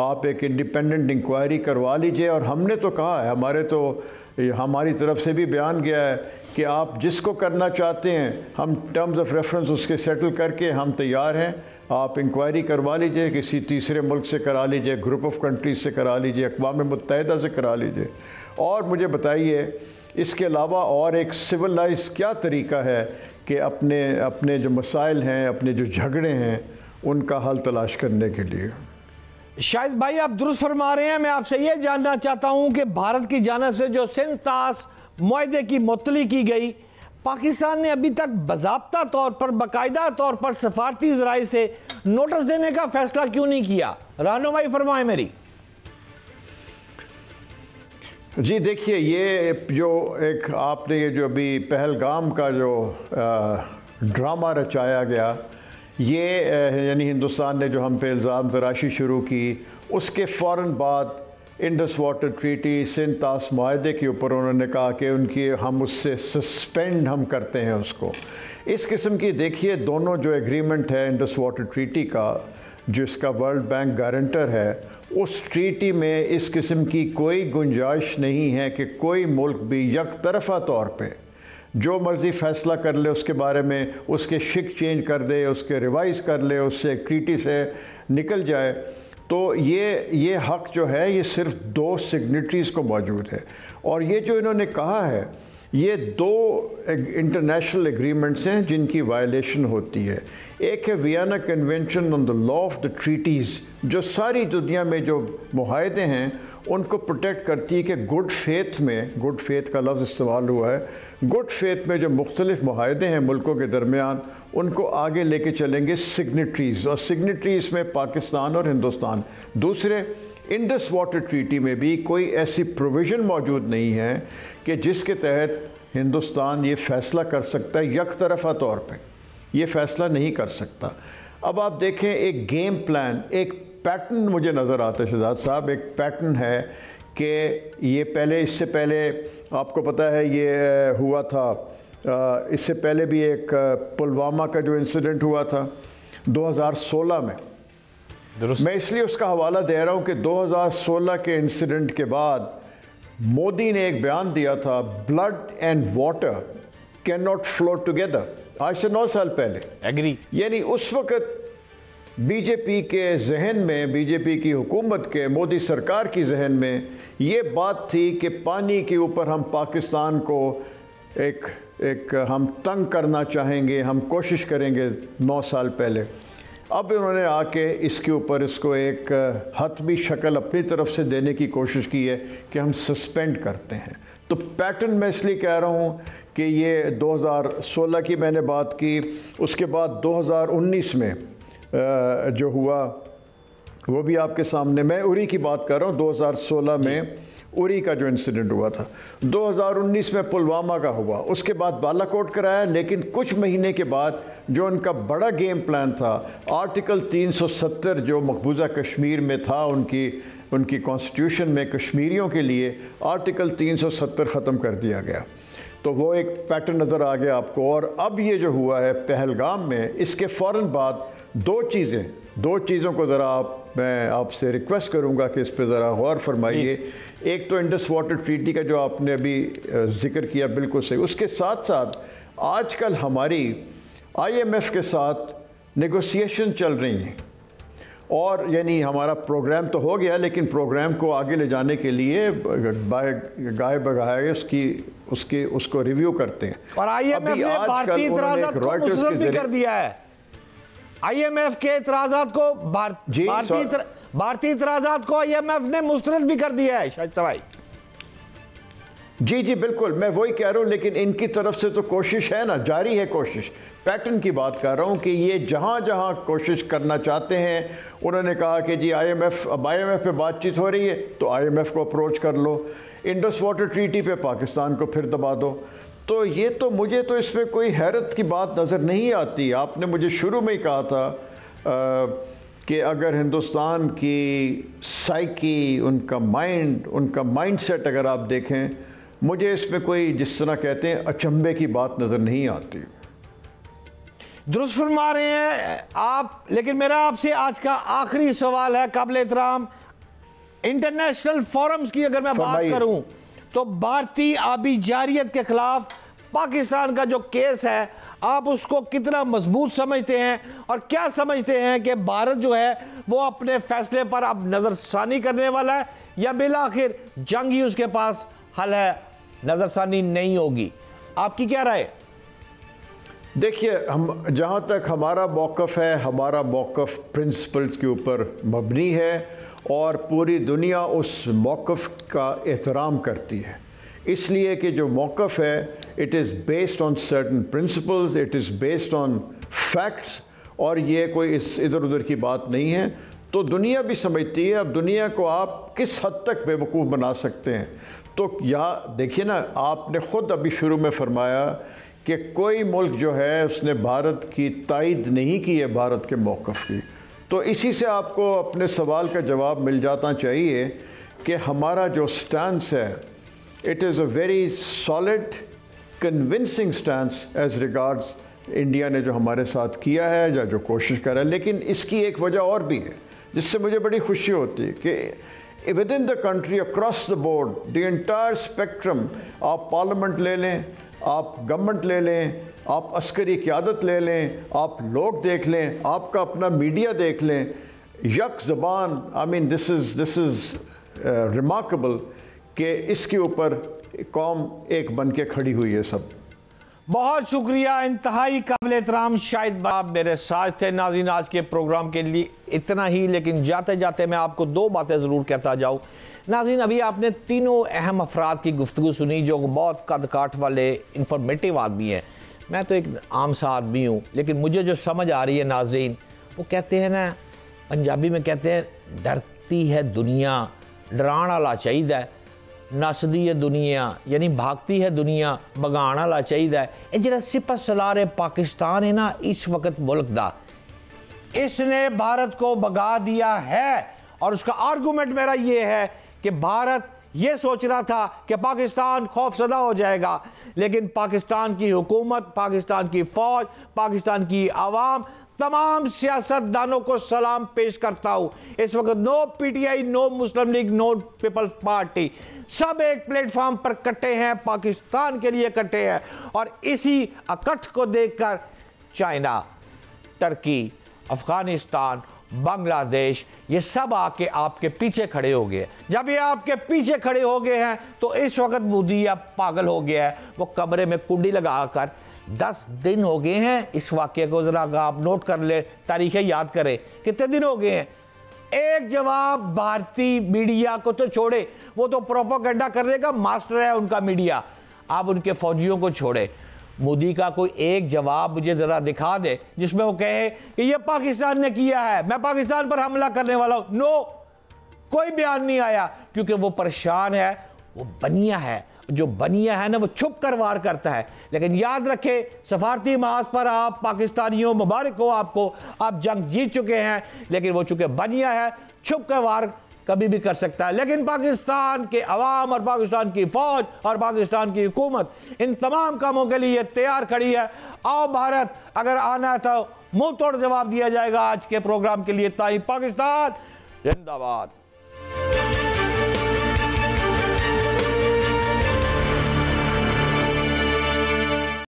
आप एक इंडिपेंडेंट इंक्वायरी करवा लीजिए, और हमने तो कहा है, हमारी तरफ से भी बयान गया है कि आप जिसको करना चाहते हैं हम टर्म्स ऑफ रेफरेंस उसके सेटल करके हम तैयार हैं। आप इंक्वायरी करवा लीजिए, किसी तीसरे मुल्क से करा लीजिए, ग्रुप ऑफ कंट्रीज से करा लीजिए, अक़वाम मुत्तहिदा से करा लीजिए। और मुझे बताइए इसके अलावा और एक सिविलाइज क्या तरीका है कि अपने जो मसाइल हैं, अपने जो झगड़े हैं, उनका हल तलाश करने के लिए। शाहिद भाई आप दुरुस्त फरमा रहे हैं। मैं आपसे ये जानना चाहता हूं कि भारत की जानिब से जो सिंध-तास मुआहदे की मुअत्तली की गई, पाकिस्तान ने अभी तक बाज़ाब्ता तौर पर, बाकायदा तौर पर सफारती ज़राए से नोटिस देने का फैसला क्यों नहीं किया? रहनुमाई फरमाएं मेरी। जी देखिए, ये जो आपने ये जो अभी पहलगाम का जो ड्रामा रचाया गया, ये यानी हिंदुस्तान ने जो हम पे इल्ज़ाम तराशी शुरू की, उसके फ़ौरन बाद इंडस वाटर ट्रीटी, सिंध-तास मुआहदे के ऊपर उन्होंने कहा कि हम उससे सस्पेंड हम करते हैं उसको। इस किस्म की देखिए दोनों जो एग्रीमेंट है इंडस वाटर ट्रीटी का, जिसका वर्ल्ड बैंक गारंटर है, उस ट्रीटी में इस किस्म की कोई गुंजाइश नहीं है कि कोई मुल्क भी यकतरफ़ा तौर पे जो मर्ज़ी फ़ैसला कर ले उसके बारे में, उसके शिक चेंज कर दे, उसके रिवाइज़ कर ले, उससे ट्रीटी से निकल जाए। तो ये हक़ जो है ये सिर्फ 2 सिग्नेटरीज़ को मौजूद है। और ये जो इन्होंने कहा है, ये 2 इंटरनेशनल एग्रीमेंट्स हैं जिनकी वायलेशन होती है। एक है Vienna convention on the law of the treaties, जो सारी दुनिया में जो मुआहदे हैं उनको प्रोटेक्ट करती है कि गुड फेथ में, गुड फेथ का लफ्ज़ इस्तेमाल हुआ है, गुड फेथ में जो मुख्तलिफ मुआहदे हैं मुल्कों के दरमियान, उनको आगे लेके चलेंगे सिग्नेटरीज़, और सिग्नेटरीज़ में पाकिस्तान और हिंदुस्तान। दूसरे, इंडस वाटर ट्रीटी में भी कोई ऐसी प्रोविज़न मौजूद नहीं है कि जिसके तहत हिंदुस्तान ये फ़ैसला कर सकता है, यकतरफ़ा तौर पे ये फ़ैसला नहीं कर सकता। अब आप देखें, एक गेम प्लान, एक पैटर्न मुझे नज़र आता है शहजाद साहब, एक पैटर्न है कि ये इससे पहले आपको पता है ये हुआ था, इससे पहले भी एक पुलवामा का जो इंसिडेंट हुआ था 2016 में। मैं इसलिए उसका हवाला दे रहा हूं कि 2016 के इंसिडेंट के बाद मोदी ने एक बयान दिया था, blood and water can not flow together, आज से 9 साल पहले। एग्री। यानी उस वक्त बीजेपी के जहन में, बीजेपी की हुकूमत के, मोदी सरकार की जहन में ये बात थी कि पानी के ऊपर हम पाकिस्तान को एक हम तंग करना चाहेंगे, हम कोशिश करेंगे 9 साल पहले। अब उन्होंने आके इसके ऊपर इसको एक हतमी शक्ल अपनी तरफ से देने की कोशिश की है कि हम सस्पेंड करते हैं। तो पैटर्न मैं इसलिए कह रहा हूँ कि ये 2016 की मैंने बात की, उसके बाद 2019 में जो हुआ वो भी आपके सामने, मैं उरी की बात कर रहा हूँ। 2016 में उरी का जो इंसिडेंट हुआ था, 2019 में पुलवामा का हुआ, उसके बाद बालाकोट कराया, लेकिन कुछ महीने के बाद जो उनका बड़ा गेम प्लान था, आर्टिकल 370 जो मकबूजा कश्मीर में था, उनकी कॉन्स्टिट्यूशन में कश्मीरियों के लिए आर्टिकल 370 ख़त्म कर दिया गया। तो वो एक पैटर्न नज़र आ गया आपको। और अब ये जो हुआ है पहलगाम में, इसके फ़ौरन बाद दो चीज़ों को ज़रा मैं आपसे रिक्वेस्ट करूंगा कि इस पर ज़रा गौर फरमाइए। एक तो इंडस वाटर ट्रीटी का जो आपने अभी जिक्र किया, बिल्कुल सही। उसके साथ साथ आजकल हमारी IMF के साथ नेगोशिएशन चल रही हैं, और यानी हमारा प्रोग्राम तो हो गया, लेकिन प्रोग्राम को आगे ले जाने के लिए गाय बगाए उसको रिव्यू करते हैं। और IMF ने भारतीय इतराज़ात को मुस्तरद भी कर दिया है। IMF के इतराज़ात को भारतीय इतराज़ात को IMF ने मुस्तरद भी कर दिया है शायद सवाई। जी बिल्कुल, मैं वही कह रहा हूं, लेकिन इनकी तरफ से तो कोशिश है ना, जारी है कोशिश। पैटर्न की बात कर रहा हूं कि ये जहां जहां कोशिश करना चाहते हैं, उन्होंने कहा कि जी अब IMF पे बातचीत हो रही है तो IMF को अप्रोच कर लो, इंडस वाटर ट्रीटी पे पाकिस्तान को फिर दबा दो। तो ये तो मुझे तो इसमें कोई हैरत की बात नज़र नहीं आती। आपने मुझे शुरू में ही कहा था कि अगर हिंदुस्तान की साइकी, उनका माइंड सेट अगर आप देखें, मुझे इसमें कोई, जिस तरह कहते हैं, अचंभे की बात नज़र नहीं आती। दुरुस्त फरमा रहे हैं आप, लेकिन मेरा आपसे आज का आखिरी सवाल है काबिल एहतराम, इंटरनेशनल फोरम्स की अगर मैं बात करूं तो भारतीय आबी जारियत के खिलाफ पाकिस्तान का जो केस है, आप उसको कितना मजबूत समझते हैं, और क्या समझते हैं कि भारत जो है वो अपने फैसले पर अब नजरसानी करने वाला है, या बिलाखिर जंग ही उसके पास हल है, नजरसानी नहीं होगी? आपकी क्या राय? देखिए, हम जहाँ तक हमारा मौक़िफ़ है, हमारा मौक़िफ़ प्रिंसिपल्स के ऊपर मबनी है, और पूरी दुनिया उस मौक़िफ़ का एहतराम करती है। इसलिए कि जो मौक़िफ़ है, it is based on certain principles, it is based on facts, और ये कोई इस इधर उधर की बात नहीं है। तो दुनिया भी समझती है। अब दुनिया को आप किस हद तक बेवकूफ़ बना सकते हैं? तो यहाँ देखिए ना, आपने ख़ुद अभी शुरू में फरमाया कि कोई मुल्क जो है उसने भारत की तायद नहीं की है, भारत के मौक़िफ़ की। तो इसी से आपको अपने सवाल का जवाब मिल जाना चाहिए कि हमारा जो स्टैंस है, it is a very solid convincing stance as regards India ने जो हमारे साथ किया है या जो कोशिश कर रहा है। लेकिन इसकी एक वजह और भी है जिससे मुझे बड़ी खुशी होती है कि with in the country, across the board, the entire spectrum, आप पार्लियामेंट ले लें, आप गवर्नमेंट ले लें, आप अस्करी क़यादत ले लें, आप लोग देख लें, आपका अपना मीडिया देख लें, यक ज़बान, I mean this is remarkable कि इसके ऊपर कौम एक बन के खड़ी हुई है सब। बहुत शुक्रिया, इंतहाई काबिल एहतराम शाहिद आप मेरे साथ थे। नाज़रीन, आज के प्रोग्राम के लिए इतना ही, लेकिन जाते जाते मैं आपको दो बातें ज़रूर कहता जाऊँ। नाज़रीन, अभी आपने तीनों अहम अफराद की गुफ्तगू सुनी जो बहुत कद काठ वाले इंफॉर्मेटिव आदमी हैं। मैं तो एक आम सा आदमी हूँ, लेकिन मुझे जो समझ आ रही है नाज़रीन, वो कहते हैं ना, पंजाबी में कहते हैं, डरती है दुनिया, डराण वाला चाहिए, नसदी है दुनिया, यानी भागती है दुनिया, भगाण वाला चाहिए। ये जो सिपह सलार पाकिस्तान है ना इस वक्त मुल्क दा, इसने भारत को भगा दिया है। और उसका आर्गूमेंट मेरा ये है कि भारत ये सोच रहा था कि पाकिस्तान खौफजदा हो जाएगा, लेकिन पाकिस्तान की हुकूमत, पाकिस्तान की फौज, पाकिस्तान की आवाम, तमाम सियासतदानों को सलाम पेश करता हूँ। इस वक्त नो PTI, नो मुस्लिम लीग, नो पीपल्स पार्टी, सब एक प्लेटफॉर्म पर इकट्ठे हैं, पाकिस्तान के लिए इकट्ठे हैं। और इसी इकट्ठ को देखकर चाइना, टर्की, अफगानिस्तान, बांग्लादेश, ये सब आके आपके पीछे खड़े हो गए। जब ये आपके पीछे खड़े हो गए हैं तो इस वक्त मोदी अब पागल हो गया है। वो कमरे में कुंडी लगाकर 10 दिन हो गए हैं इस वाक़े को, ज़रा आप नोट कर ले, तारीखें याद करें, कितने दिन हो गए हैं। एक जवाब भारतीय मीडिया को तो छोड़े, वो तो प्रोपेगेंडा करने का मास्टर है उनका मीडिया, आप उनके फौजियों को छोड़े। मोदी का कोई एक जवाब मुझे ज़रा दिखा दे जिसमें वो कहे कि ये पाकिस्तान ने किया है, मैं पाकिस्तान पर हमला करने वाला हूँ। नो, कोई बयान नहीं आया, क्योंकि वो परेशान है, वो बनिया है। जो बनिया है ना वो छुप कर वार करता है। लेकिन याद रखे, सफारती महाज पर आप पाकिस्तानियों, मुबारक हो आपको, आप जंग जीत चुके हैं, लेकिन वो चूंकि बनिया है, छुप कर वार कभी भी कर सकता है। लेकिन पाकिस्तान के अवाम और पाकिस्तान की फौज और पाकिस्तान की हुकूमत इन तमाम कामों के लिए तैयार खड़ी है। आओ भारत, अगर आना है तो मुंह तोड़ जवाब दिया जाएगा। आज के प्रोग्राम के लिए ताई पाकिस्तान जिंदाबाद।